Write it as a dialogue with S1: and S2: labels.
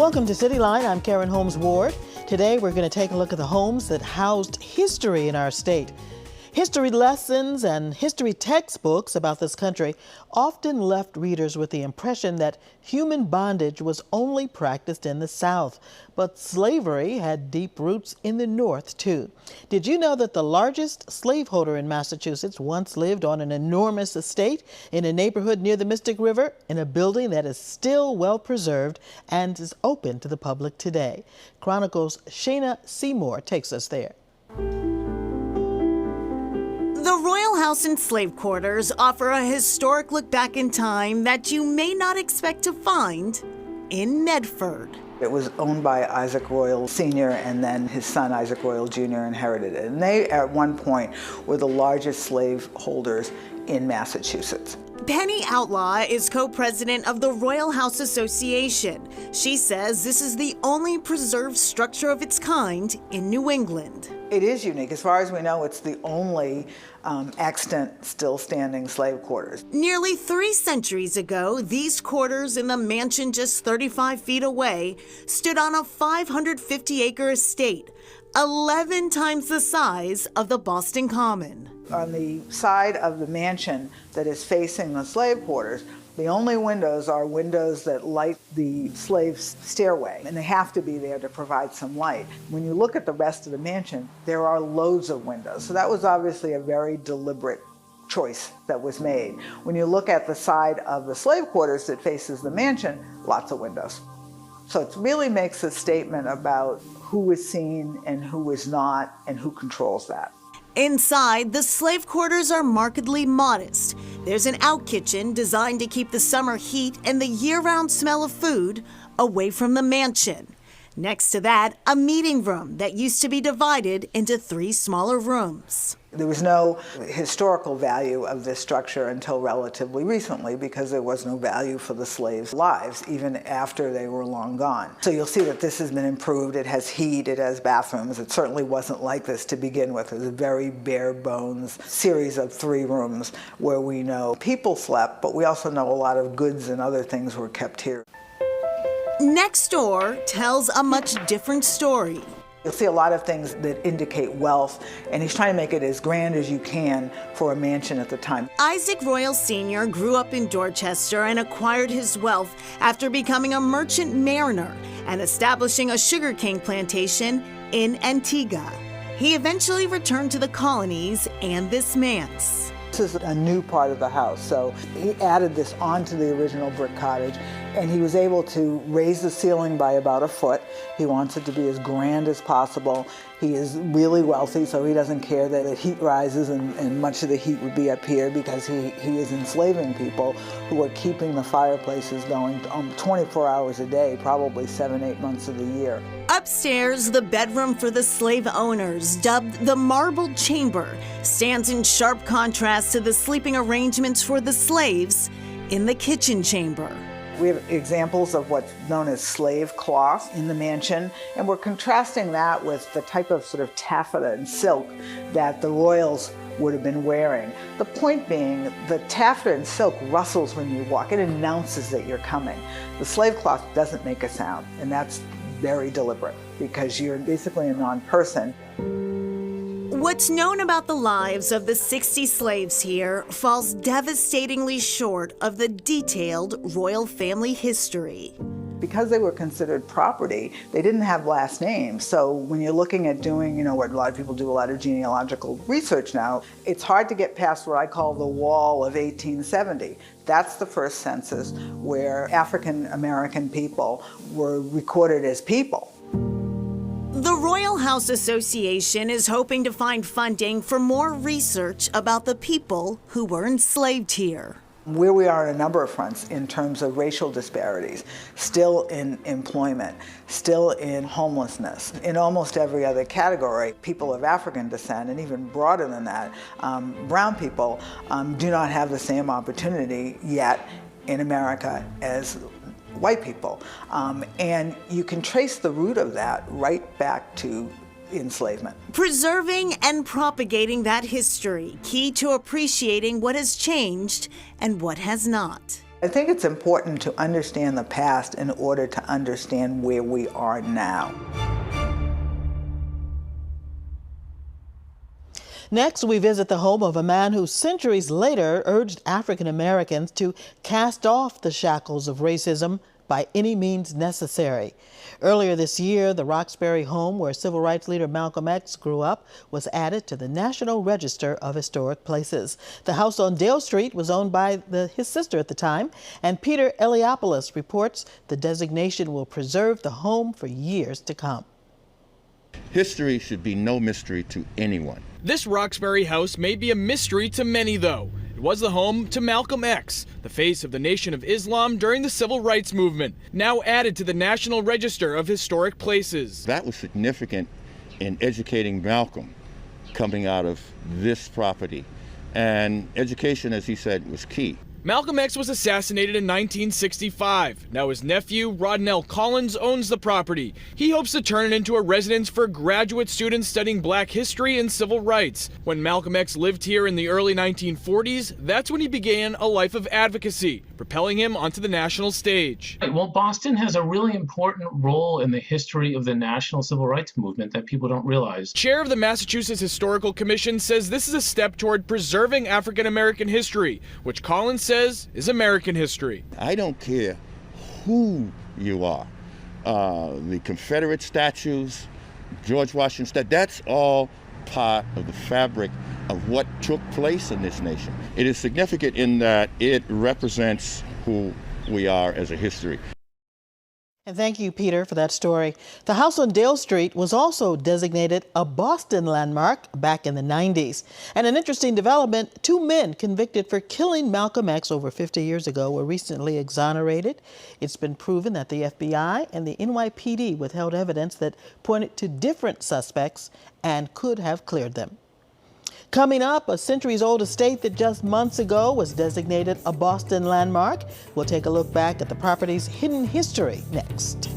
S1: Welcome to CityLine. I'm Karen Holmes Ward. Today we're going to take a look at the homes that housed history in our state. History lessons and history textbooks about this country often left readers with the impression that human bondage was only practiced in the South, but slavery had deep roots in the North too. Did you know that the largest slaveholder in Massachusetts once lived on an enormous estate in a neighborhood near the Mystic River in a building that is still well preserved and is open to the public today? Chronicle's Shayna Seymour takes us there.
S2: The Royal House and Slave Quarters offer a historic look back in time that you may not expect to find in Medford.
S3: It was owned by Isaac Royal Sr., and then his son Isaac Royal Jr. inherited it. And they, at one point, were the largest slaveholders in Massachusetts.
S2: Penny Outlaw is co-president of the Royal House Association. She says this is the only preserved structure of its kind in New England.
S3: It is unique. As far as we know, it's the only extant, still standing slave quarters.
S2: Nearly 3 centuries ago, these quarters in the mansion just 35 feet away stood on a 550-acre estate, 11 times the size of the Boston Common.
S3: On the side of the mansion that is facing the slave quarters, the only windows are windows that light the slave's stairway, and they have to be there to provide some light. When you look at the rest of the mansion, there are loads of windows. So that was obviously a very deliberate choice that was made. When you look at the side of the slave quarters that faces the mansion, lots of windows. So it really makes a statement about who is seen and who is not, and who controls that.
S2: Inside, the slave quarters are markedly modest. There's an out kitchen designed to keep the summer heat and the year-round smell of food away from the mansion. Next to that, a meeting room that used to be divided into 3 smaller rooms.
S3: There was no historical value of this structure until relatively recently, because there was no value for the slaves' lives, even after they were long gone. So you'll see that this has been improved. It has heat, it has bathrooms. It certainly wasn't like this to begin with. It was a very bare bones series of 3 rooms where we know people slept, but we also know a lot of goods and other things were kept here.
S2: Next door tells a much different story.
S3: You'll see a lot of things that indicate wealth, and he's trying to make it as grand as you can for a mansion at the time.
S2: Isaac Royal Sr. grew up in Dorchester and acquired his wealth after becoming a merchant mariner and establishing a sugarcane plantation in Antigua. He eventually returned to the colonies and this manse.
S3: This is a new part of the house, so he added this onto the original brick cottage, and he was able to raise the ceiling by about a foot. He wants it to be as grand as possible. He is really wealthy, so he doesn't care that the heat rises and much of the heat would be up here, because he is enslaving people who are keeping the fireplaces going 24 hours a day, probably 7-8 months of the year.
S2: Upstairs, the bedroom for the slave owners, dubbed the Marble Chamber, stands in sharp contrast to the sleeping arrangements for the slaves in the kitchen chamber.
S3: We have examples of what's known as slave cloth in the mansion, and we're contrasting that with the type of sort of taffeta and silk that the royals would have been wearing. The point being, the taffeta and silk rustles when you walk. It announces that you're coming. The slave cloth doesn't make a sound, and that's very deliberate, because you're basically a non-person.
S2: What's known about the lives of the 60 slaves here falls devastatingly short of the detailed royal family history.
S3: Because they were considered property, they didn't have last names. So when you're looking at doing, what a lot of people do, a lot of genealogical research now, it's hard to get past what I call the wall of 1870. That's the first census where African American people were recorded as people.
S2: The Royal House Association is hoping to find funding for more research about the people who were enslaved here.
S3: Where we are on a number of fronts in terms of racial disparities, still in employment, still in homelessness, in almost every other category, people of African descent, and even broader than that, brown people do not have the same opportunity yet in America as white people. And you can trace the root of that right back to enslavement.
S2: Preserving and propagating that history, key to appreciating what has changed and what has not.
S3: I think it's important to understand the past in order to understand where we are now.
S1: Next, we visit the home of a man who centuries later urged African Americans to cast off the shackles of racism by any means necessary. Earlier this year, the Roxbury home where civil rights leader Malcolm X grew up was added to the National Register of Historic Places. The house on Dale Street was owned by his sister at the time, and Peter Eliopoulos reports the designation will preserve the home for years to come.
S4: History should be no mystery to anyone.
S5: This Roxbury house may be a mystery to many, though. It was the home to Malcolm X, the face of the Nation of Islam during the Civil Rights Movement, now added to the National Register of Historic Places.
S4: That was significant in educating Malcolm coming out of this property. And education, as he said, was key.
S5: Malcolm X was assassinated in 1965. Now his nephew, Rodnell Collins, owns the property. He hopes to turn it into a residence for graduate students studying black history and civil rights. When Malcolm X lived here in the early 1940s, that's when he began a life of advocacy, propelling him onto the national stage.
S6: Well, Boston has a really important role in the history of the national civil rights movement that people don't realize.
S5: Chair of the Massachusetts Historical Commission says this is a step toward preserving African American history, which Collins says is American history.
S4: I don't care who you are. The Confederate statues, George Washington, that's all part of the fabric of what took place in this nation. It is significant in that it represents who we are as a history.
S1: And thank you, Peter, for that story. The house on Dale Street was also designated a Boston landmark back in the 90s. And an interesting development, 2 men convicted for killing Malcolm X over 50 years ago were recently exonerated. It's been proven that the FBI and the NYPD withheld evidence that pointed to different suspects and could have cleared them. Coming up, a centuries-old estate that just months ago was designated a Boston landmark. We'll take a look back at the property's hidden history next.